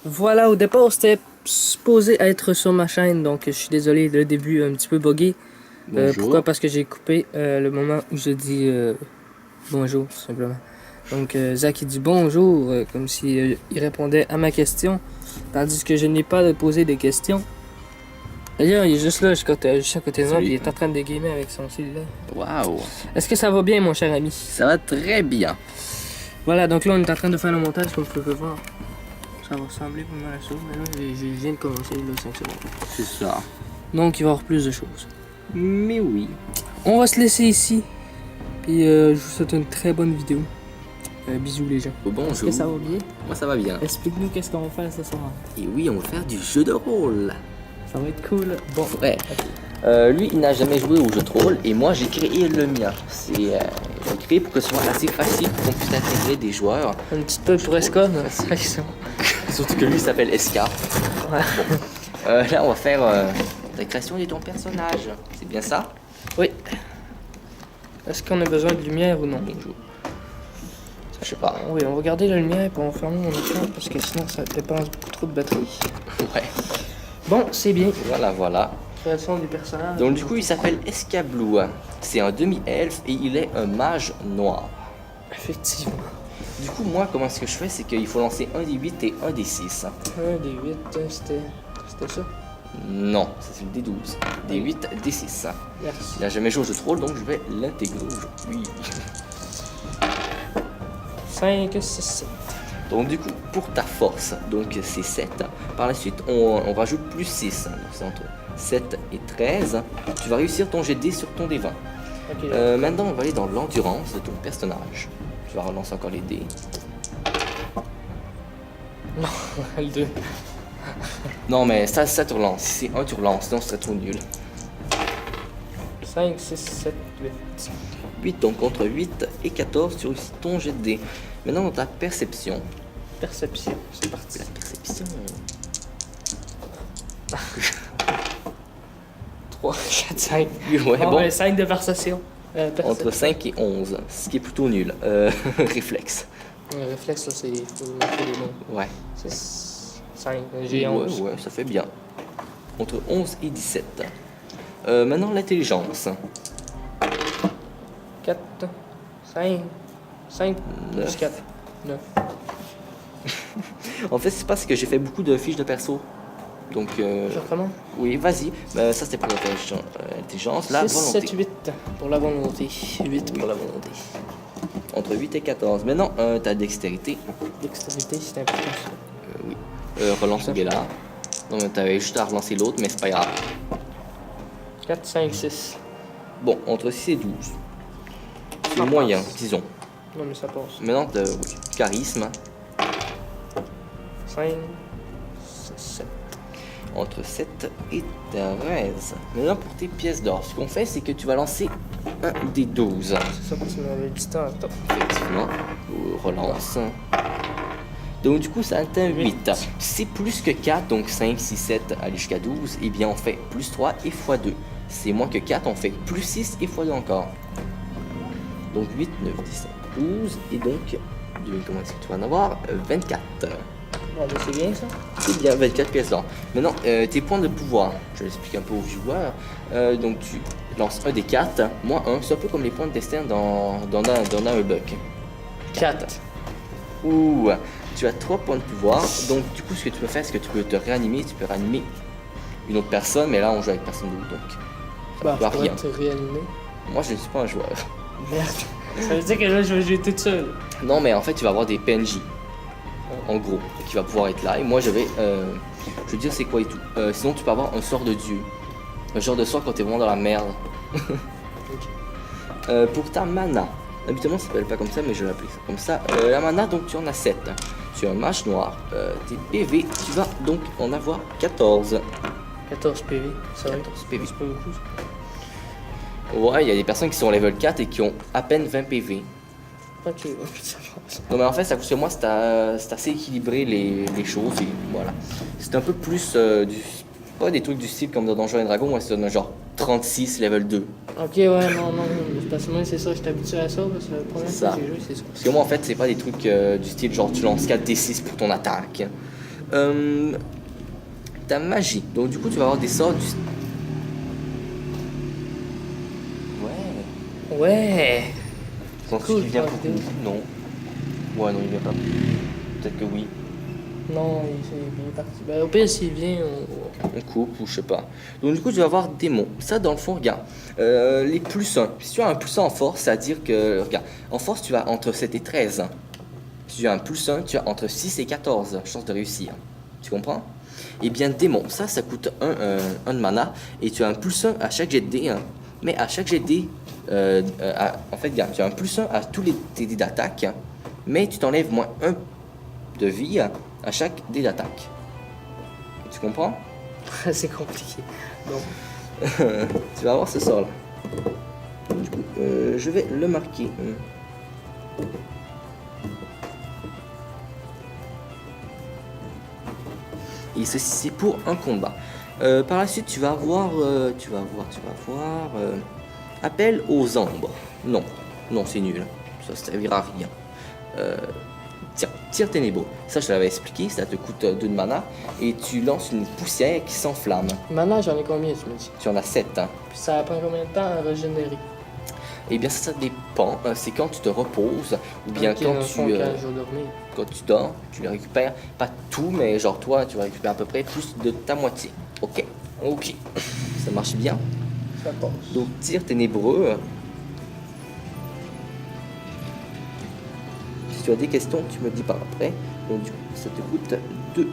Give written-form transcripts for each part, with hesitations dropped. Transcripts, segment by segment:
Voilà, au départ, c'était supposé être sur ma chaîne, donc je suis désolé, le début un petit peu buggé. Bonjour. Pourquoi? Parce que j'ai coupé le moment où je dis bonjour, tout simplement. Donc, Zach, il dit bonjour, comme si il répondait à ma question, tandis que je n'ai pas posé de questions. D'ailleurs, il est juste là, juste à côté de moi, Salut. puis il est en train de gamer avec son cellulaire. Waouh, Est-ce que ça va bien, mon cher ami? ça va très bien. Voilà, donc là, on est en train de faire le montage, comme vous pouvez voir. Ça va ressembler pas mal à ça, mais là, je viens de commencer, là, 5 secondes. C'est ça. Donc, il va y avoir plus de choses. Mais oui. On va se laisser ici. Puis je vous souhaite une très bonne vidéo. Bisous les gens. Bonjour. Est-ce que ça va bien? Moi ça va bien. Explique-nous qu'est-ce qu'on va faire ce soir. Et oui, on va faire du jeu de rôle. Ça va être cool. Bon. Ouais. Lui, il n'a jamais joué au jeu de rôle et moi j'ai créé le mien. J'ai créé pour que ce soit assez facile pour qu'on puisse intégrer des joueurs. Un petit peu pour Escon. Surtout que lui il s'appelle Escar. Ouais. Là, on va faire la création de ton personnage. C'est bien ça? Oui. Est-ce qu'on a besoin de lumière ou non? Bonjour. Je sais pas. Oui, on va garder la lumière et puis on va fermer mon écran parce que sinon ça dépense beaucoup trop de batterie. Ouais. Bon, c'est bien. Voilà. Création du personnage. Donc du coup, il s'appelle Escablou. C'est un demi-elfe et il est un mage noir. Effectivement. Du coup, moi, comment est-ce que je fais? C'est qu'il faut lancer un des 8 et un des 6. Un des 8, c'était ça. Non, ça c'est le des 12. Des 8, des 6. Merci. Il n'a jamais joué au jeu de rôle, donc je vais l'intégrer aujourd'hui. 5, 6, 7. Donc du coup, pour ta force, donc c'est 7. Par la suite, on rajoute plus 6. Donc c'est entre 7 et 13. Tu vas réussir ton jet de dés sur ton D20. Ok. Maintenant, on va aller dans l'endurance de ton personnage. Tu vas relancer encore les dés. Non, le 2. Non, mais ça tu relances. Si c'est 1, tu relances, sinon ce serait trop nul. 5, 6, 7, 8. 8, donc entre 8 et 14, tu réussis ton jet de dés. Maintenant, dans ta perception. Perception, c'est parti. La perception. 3, 4, 5. Ouais, Ah bon. ouais, 5 de perception. Entre 5 et 11, ce qui est plutôt nul. Réflexe. Le réflexe, là, c'est. Faut marquer les mots. Ouais. C'est 5. J'ai 11. Ouais, ça fait bien. Entre 11 et 17. Maintenant, l'intelligence. 4, 5, 5, Neuf. plus 4. 9. En fait, c'est parce que j'ai fait beaucoup de fiches de perso. Donc, Je recommence. oui, vas-y. Ça, c'était pour l'intelligence. La 6, volonté. 7, 8 pour la volonté. 8 pour la volonté. Entre 8 et 14. Maintenant, ta dextérité. Dextérité, c'est important ça. Oui. Relance ce gars-là. Non, mais t'avais juste à relancer l'autre, mais c'est pas grave. 4, 5, 6. Bon, entre 6 et 12. C'est Ça moyen, passe. disons. Non, mais ça passe. Maintenant, oui. Charisme. 5, 6, 7. Entre 7 et 13. Maintenant, pour tes pièces d'or, ce qu'on fait, c'est que tu vas lancer un des 12. C'est ça que tu m'avais dit tantôt. Effectivement. Relance. Donc, du coup, ça atteint 8. C'est plus que 4, donc 5, 6, 7, aller jusqu'à 12. Eh bien, on fait plus 3 et x2. C'est moins que 4, on fait plus 6 et x2 encore. Donc, 8, 9, 10, 12. Et donc, comment est-ce que tu vas en avoir? 24. Bon, ben, c'est bien ça. C'est bien, 24 pièces d'or. Maintenant, tes points de pouvoir. Je l'explique un peu aux joueurs. Donc, tu lances un des 4, moins 1. C'est un peu comme les points de destin dans un buck. 4. Ouh, tu as 3 points de pouvoir. Donc, du coup, ce que tu peux faire, c'est que tu peux te réanimer. Tu peux réanimer une autre personne, mais là, on joue avec personne d'autre. Donc, Bah, va je pourrais rien. te réanimer. Moi, je ne suis pas un joueur. Merde. Ça veut dire que là, je vais jouer toute seule. Non, mais en fait, tu vas avoir des PNJ. En gros, qui va pouvoir être là. Et moi, je vais dire c'est quoi et tout. Sinon, tu peux avoir un sort de dieu. Un genre de sort quand t'es vraiment dans la merde. Pour ta mana. Habituellement, ça s'appelle pas comme ça, mais je vais l'appeler ça comme ça. La mana, donc tu en as 7. Tu es un mage noir. Tes PV, tu vas donc en avoir 14. 14 PV. Ça va. 14 PV. C'est pas beaucoup ça. Ouais, il y a des personnes qui sont level 4 et qui ont à peine 20 PV. Ok, ça passe. Non mais en fait ça que moi c'est assez équilibré les choses et voilà. C'est un peu plus pas des trucs du style comme dans Donjons et Dragons, moi c'est un genre 36 level 2. Ok, ouais, non, parce que moi c'est ça, j'étais habitué à ça, parce que la première Ça. fois que j'ai joué, c'est ça. Parce que moi en fait c'est pas des trucs du style genre tu lances 4d6 pour ton attaque. ta magie. Donc du coup, tu vas avoir des sorts du... Ouais. Ouais. Penses-tu Cool, qu'il vient la pour vidéo. nous? Non. Ouais, non, il vient pas. Peut-être que oui. Non, il est parti. Ben, au pire, s'il vient, On coupe ou je sais pas. Donc du coup, tu vas avoir démon. Ça, dans le fond, regarde. Les plus 1. Si tu as un plus 1 en force, c'est-à-dire que, regarde, en force, tu as entre 7 et 13. Si tu as un plus 1, tu as entre 6 et 14 chances de réussir. Tu comprends? Eh bien, démon, ça coûte 1 de mana. Et tu as un plus 1 à chaque jet de dé. Hein. Mais à chaque jet de dé, en fait, regarde, tu as un plus 1 à tous tes dés d'attaque. Hein, mais tu t'enlèves moins 1 de vie à chaque dé d'attaque. Tu comprends? c'est compliqué. Bon. Tu vas avoir ce sort là. Du coup, je vais le marquer. Et ceci c'est pour un combat. Par la suite, tu vas avoir, appel aux ombres. Non, non, c'est nul. Ça servira à rien. Tiens, tir ténébreux. Ça, je te l'avais expliqué. Ça te coûte 2 de mana et tu lances une poussière qui s'enflamme. Maintenant, j'en ai combien, tu me dis? Tu en as 7. Hein. Puis ça prend combien de temps à régénérer? Eh bien, ça dépend. C'est quand tu te reposes ou bien Ok, quand dans le fond, quand je vais dormir. quand tu dors, tu le récupères. Pas tout, mais genre toi, tu vas récupérer à peu près plus de ta moitié. Ok, ok. Ça marche bien. Ça passe. Donc, tir ténébreux. Si tu as des questions, tu me dis par après. Donc, du coup, ça te coûte 2.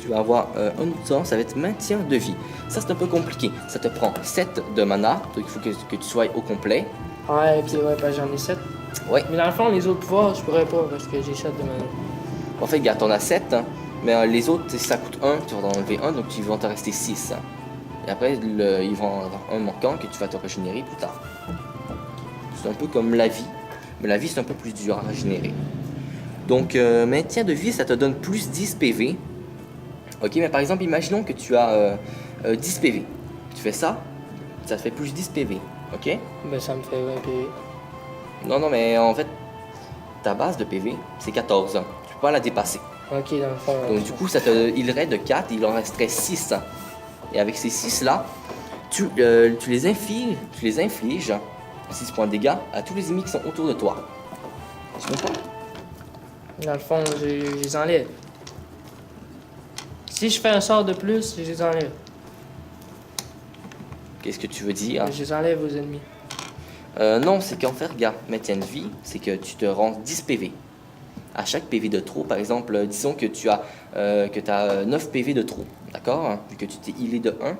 Tu vas avoir un autre sort, ça va être maintien de vie. Ça, c'est un peu compliqué. Ça te prend 7 de mana, donc il faut que tu sois au complet. Ouais, et puis ouais, ben, j'en ai 7. Ouais. Mais dans le fond, les autres pouvoirs, je pourrais pas parce que j'ai 7 de mana. En fait, regarde, t'en as 7, hein, mais les autres, ça coûte 1, tu vas en enlever 1, donc ils vont te rester 6. Hein. Et après, ils vont en avoir un manquant que tu vas te régénérer plus tard. C'est un peu comme la vie, mais la vie, c'est un peu plus dur à régénérer. Donc, maintien de vie, ça te donne plus 10 PV. Ok, mais par exemple, imaginons que tu as 10 PV. Tu fais ça, ça te fait plus 10 PV. Ok? Ben, ça me fait 20 PV. Non, non, mais en fait, ta base de PV, c'est 14. Tu peux pas la dépasser. Ok, dans le fond. Donc, du coup, il irait de 4, il en resterait 6. Et avec ces 6-là, tu les infliges 6 points de dégâts à tous les ennemis qui sont autour de toi. Tu comprends? Dans le fond, je les enlève. Si je fais un sort de plus, je les enlève. Qu'est-ce que tu veux dire? Je les enlève aux ennemis. Non, c'est qu'en fait, regarde, maintien de vie, c'est que tu te rends 10 PV. À chaque PV de trop, par exemple, disons que tu as 9 PV de trop, d'accord? Vu que tu t'es healé de 1,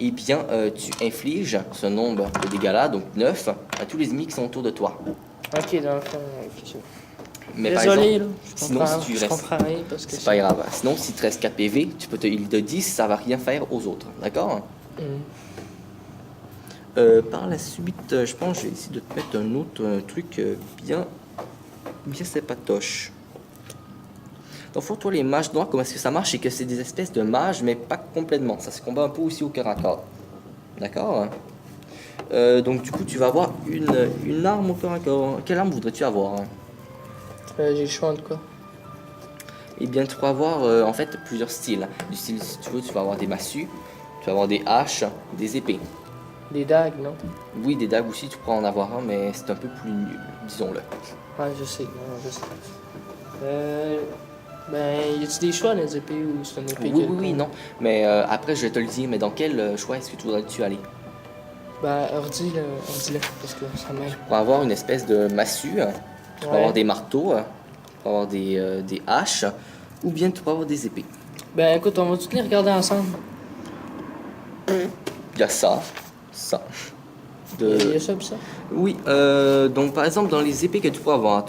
et bien tu infliges ce nombre de dégâts-là, donc 9, à tous les ennemis qui sont autour de toi. Ok, dans le fond, ok. Mais désolé, par exemple, là. sinon, si tu je restes, comprends rien parce que c'est pas grave. Sinon, si tu restes 4 PV, tu peux te heal de 10, ça va rien faire aux autres, d'accord? Par la suite, je pense que je vais essayer de te mettre un autre truc bien sympatoche. Donc, pour toi, les mages noirs, comment est-ce que ça marche? C'est que c'est des espèces de mages, mais pas complètement. Ça se combat un peu aussi au cœur à corps. D'accord? Donc, du coup, tu vas avoir une arme au cœur à corps. Quelle arme voudrais-tu avoir? J'ai le choix de quoi? Eh bien, tu pourras avoir en fait plusieurs styles. Du style, si tu veux, tu vas avoir des massues, tu vas avoir des haches, des épées. Des dagues, non? Oui, des dagues aussi, tu pourras en avoir un, mais c'est un peu plus nul, disons-le. Ouais, je sais. Non, je sais. Ben, y a-tu des choix dans les épées ou c'est une épée Oui, non. Mais après, je vais te le dire, mais dans quel choix est-ce que tu voudrais-tu aller? Ben, ordi-le, parce que ça m'aide. Pour avoir une espèce de massue, tu peux avoir des marteaux, tu peux avoir des haches, ou bien tu peux avoir des épées. Ben, écoute, on va tous les regarder ensemble. Il y a ça. Il y a ça pis ça? Oui, donc par exemple dans les épées que tu peux avoir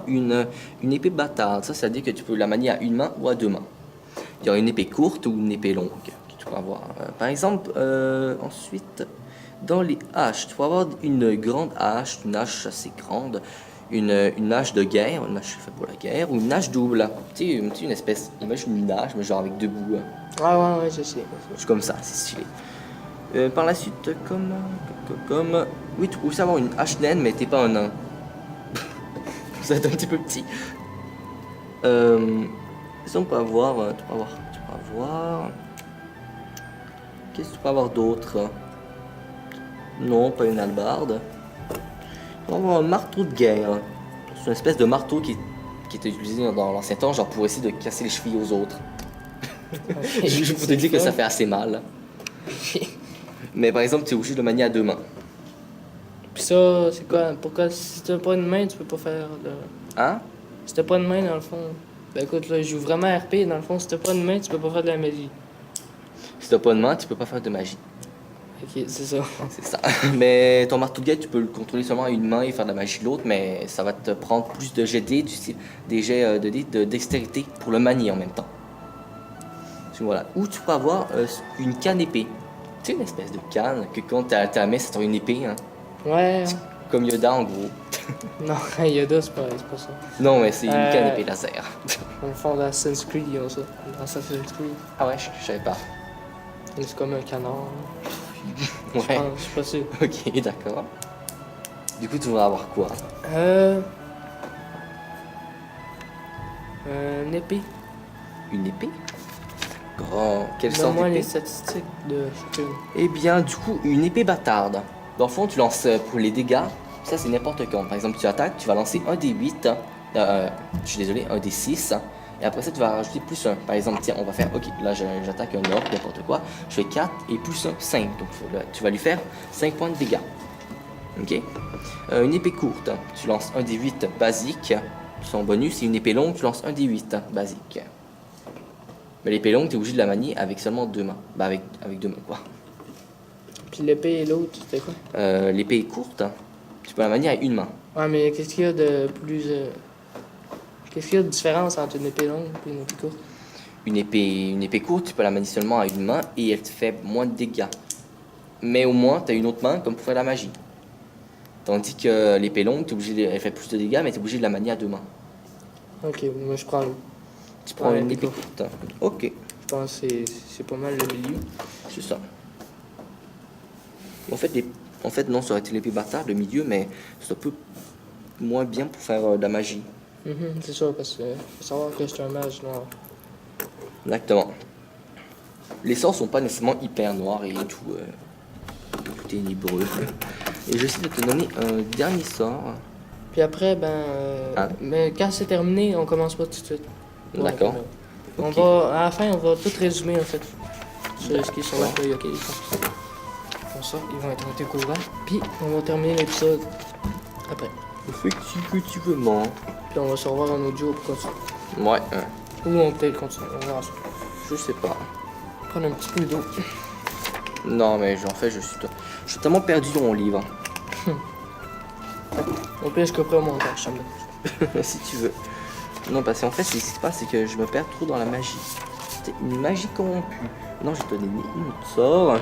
une épée bâtarde. Ça, c'est-à-dire que tu peux la manier à une main ou à 2 mains. Il y aura une épée courte ou une épée longue que tu peux avoir. Par exemple, ensuite, dans les haches, tu peux avoir une grande hache, une hache assez grande, une hache de guerre, une hache faite pour la guerre, ou une hache double. Tu sais, une espèce, imagine une hache, mais genre avec 2 bouts. Ouais, je sais. C'est comme ça, c'est stylé. Par la suite, comme... Oui, tu peux aussi avoir une hache naine, mais t'es pas un nain. Ça va être un petit peu petit. Qu'est-ce qu'on peut avoir, tu peux avoir... Qu'est-ce que tu peux avoir d'autre? Non, pas une hallebarde. Tu peux avoir un marteau de guerre. C'est une espèce de marteau qui était utilisé dans l'ancien temps, genre pour essayer de casser les chevilles aux autres. Ok, Je peux te dire que ça fait assez mal. Mais par exemple, tu es obligé de le manier à deux mains. Puis ça, c'est quoi? Pourquoi si t'as pas une main, tu peux pas faire de... Hein? Si t'as pas de main, dans le fond... Ben écoute, là, je joue vraiment RP, dans le fond, si t'as pas de main, tu peux pas faire de la magie. Si t'as pas de main, tu peux pas faire de magie. Ok, c'est ça. C'est ça. Mais ton marteau de guerre, tu peux le contrôler seulement à une main et faire de la magie de l'autre, mais ça va te prendre plus de jets de dés, des jets de dés de dextérité pour le manier en même temps. Voilà. Ou tu peux avoir une canne épée. Tu sais, une espèce de canne que quand t'as la main, c'est une épée, hein. Ouais. Comme Yoda en gros. Non, Yoda, c'est pas ça. Non, mais c'est une canne épée laser. Dans le fond, dans Assassin's Creed, ils ont ça. Dans Assassin's Creed. Ah ouais, je savais pas. C'est comme un canard. Ouais. Je suis pas sûr. Ok, d'accord. Du coup, tu vas avoir quoi? Une épée. Une épée? D'accord. Quelle sorte Donne-moi d'épée? les statistiques de chacune. Eh bien, du coup, une épée bâtarde. Dans le fond, tu lances pour les dégâts. Ça, c'est n'importe quand. Par exemple, tu attaques, tu vas lancer un des 8. Je suis désolé, un des 6. Et après ça, tu vas rajouter plus 1. Par exemple, tiens, on va faire, ok, là, j'attaque un orc, n'importe quoi. Je fais 4 et plus 1, 5. Donc, là, tu vas lui faire 5 points de dégâts. Ok? Une épée courte, tu lances un des 8 basique. Son bonus, et une épée longue, tu lances un des 8 basique. Mais l'épée longue, tu es obligé de la manier avec seulement deux mains. Bah, avec deux mains, quoi. Puis l'épée et l'autre, c'était quoi? L'épée est courte, tu peux la manier à une main. Ouais, mais qu'est-ce qu'il y a de plus. Qu'est-ce qu'il y a de différence entre une épée longue et une épée courte? Une épée courte, tu peux la manier seulement à une main et elle te fait moins de dégâts. Mais au moins, tu as une autre main comme pour faire la magie. Tandis que l'épée longue, elle fait plus de dégâts, mais tu es obligé de la manier à deux mains. Ok, moi je prends l'autre. Tu prends Ouais, une l'épée épée courte. Ok, Je pense que c'est pas mal le milieu. c'est ça. En fait, non, ça aurait été l'épée bâtard, le milieu, mais c'est un peu moins bien pour faire de la magie. C'est ça, parce que faut savoir que c'est un mage noir. Exactement. Les sorts sont pas nécessairement hyper noirs et tout ténébreux. Et j'essaie de te donner un dernier sort. Puis après, Ah. mais quand c'est terminé, on commence pas tout de suite. Ouais, D'accord. On Ok. va, à la fin, on va tout résumer en fait. Sur ce qui est sur la feuille, ok? Comme ça, ils vont être au courant. Puis on va terminer l'épisode après. Effectivement. Puis on va se revoir en audio pour continuer. Ouais, Ou on peut peut-être continuer, on verra ça. je sais pas. Prendre un petit peu d'eau. Non, mais en fait, je suis tellement perdu dans mon livre. Au pire, je couperai au montage, ça me donne. Si tu veux. Non, parce qu'en fait, ce qui se passe, c'est que je me perds trop dans la magie. C'est une magie corrompue. Non, je vais te donner une autre sort.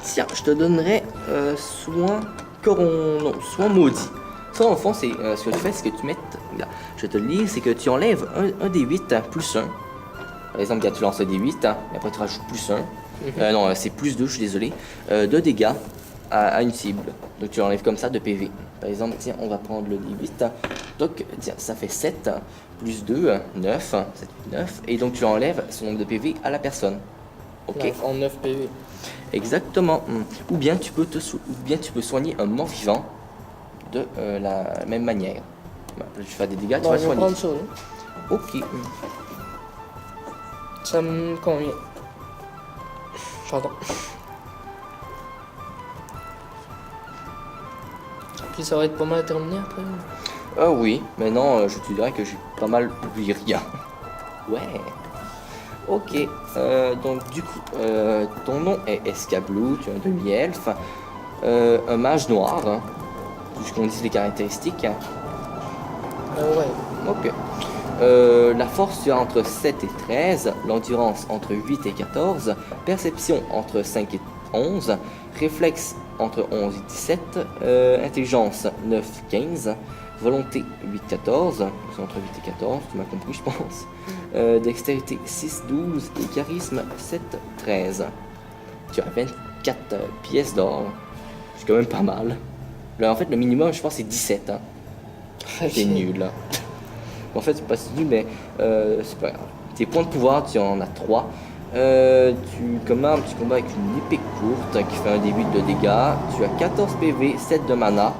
Tiens, je te donnerai soin maudit. Ça, en fond, c'est ce que tu fais, c'est que tu mets. Regarde, je vais te le lire, c'est que tu enlèves un des 8 plus 1. Par exemple, quand tu lances un des 8, et après tu rajoutes plus 1. Non, c'est plus 2, je suis désolé. 2 dégâts à une cible. Donc tu enlèves comme ça de PV. Par exemple, tiens, on va prendre le D8. Donc, tiens, ça fait 7 plus 2, 9, 7, 9. Et donc tu enlèves son nombre de PV à la personne. Ok. En 9 PV. Exactement. Ou bien tu peux soigner un mort vivant de la même manière. Voilà, tu fais des dégâts, tu Bon, vas je le vais soigner. prendre ça, là. Ok. Ça me convient. Pardon. Puis ça va être pas mal terminé après. Ah oui, maintenant je te dirais que j'ai pas mal oublié rien. Ouais. Ok, donc du coup, ton nom est Escablou, tu es un demi-elfe, un mage noir, hein, puisqu'on dit les caractéristiques. Ouais. Ok. La force, tu as entre 7 et 13, l'endurance entre 8 et 14, perception entre 5 et 11, réflexe entre 11 et 17, intelligence 9, 15, volonté 8, 14, c'est entre 8 et 14, tu m'as compris je pense, dextérité 6, 12 et charisme 7, 13. Tu as 24 pièces d'or, c'est quand même pas mal. Là, en fait, le minimum, je pense, c'est 17. Hein. C'est nul, là. En fait, c'est pas si nul, mais c'est pas grave. Tes points de pouvoir, tu en as 3. Tu commets un petit combat avec une épée courte qui fait un D8 de dégâts. Tu as 14 PV, 7 de mana.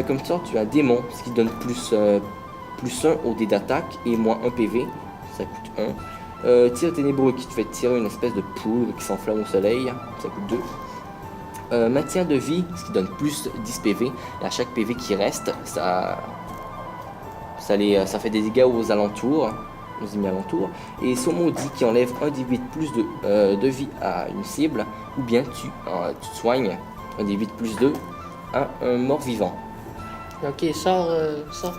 Comme ça, tu as un démon, ce qui donne plus 1 au dé d'attaque et moins 1 PV. Ça coûte 1. Tir ténébreux qui te fait tirer une espèce de poudre qui s'enflamme au soleil. Ça coûte 2. Maintien de vie, ce qui donne plus 10 PV. Et à chaque PV qui reste, ça fait des dégâts aux alentours. Aux ennemis alentours. Et son maudit qui enlève 1 D8 plus de vie à une cible. Ou bien tu soignes 1 D8 plus 2 à un mort vivant. Ok, sors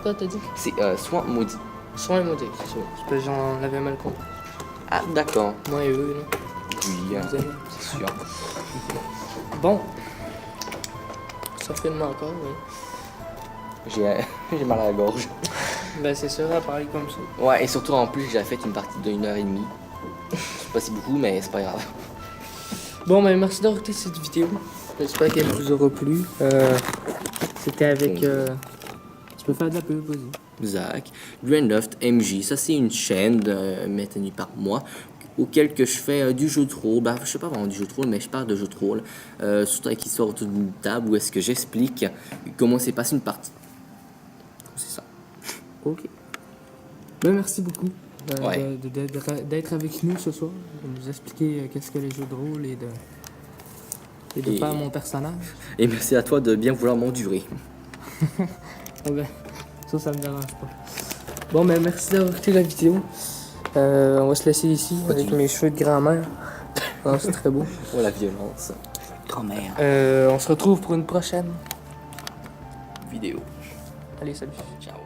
quoi t'as dit? C'est soin maudit. Soin maudit, c'est ça. C'est parce que j'en avais mal compris. Ah d'accord. Moi et eux, là. Oui, Vous aimez? c'est sûr. Bon. Ça fait de moi encore, oui. J'ai mal à la gorge. Ben c'est sûr, à parler comme ça. Ouais, et surtout en plus, j'ai fait une partie de 1h30. C'est pas si beaucoup, mais c'est pas grave. Bon, ben merci d'avoir écouté cette vidéo. J'espère qu'elle vous aura plu. C'était avec... Tu peux faire de la pub, vas-y. Zach, Grandloft MJ, ça c'est une chaîne maintenue par moi auquel que je fais du jeu de rôle. Ben, je sais pas vraiment du jeu de rôle, mais je parle de jeu de rôle. Surtout avec l'histoire autour d'une table où est-ce que j'explique comment s'est passée une partie. C'est ça. Ok. Ben merci beaucoup Ouais. d'être avec nous ce soir, de nous expliquer qu'est-ce que les jeux de rôle et de faire mon personnage. Et merci à toi de bien vouloir m'endurer. Ah ben, ça me dérange pas. Bon, ben merci d'avoir écouté la vidéo. On va se laisser ici avec mes cheveux de grand-mère. Ah, c'est très beau. Oh la violence. Grand-mère. On se retrouve pour une prochaine Vidéo. Allez, salut. Ciao.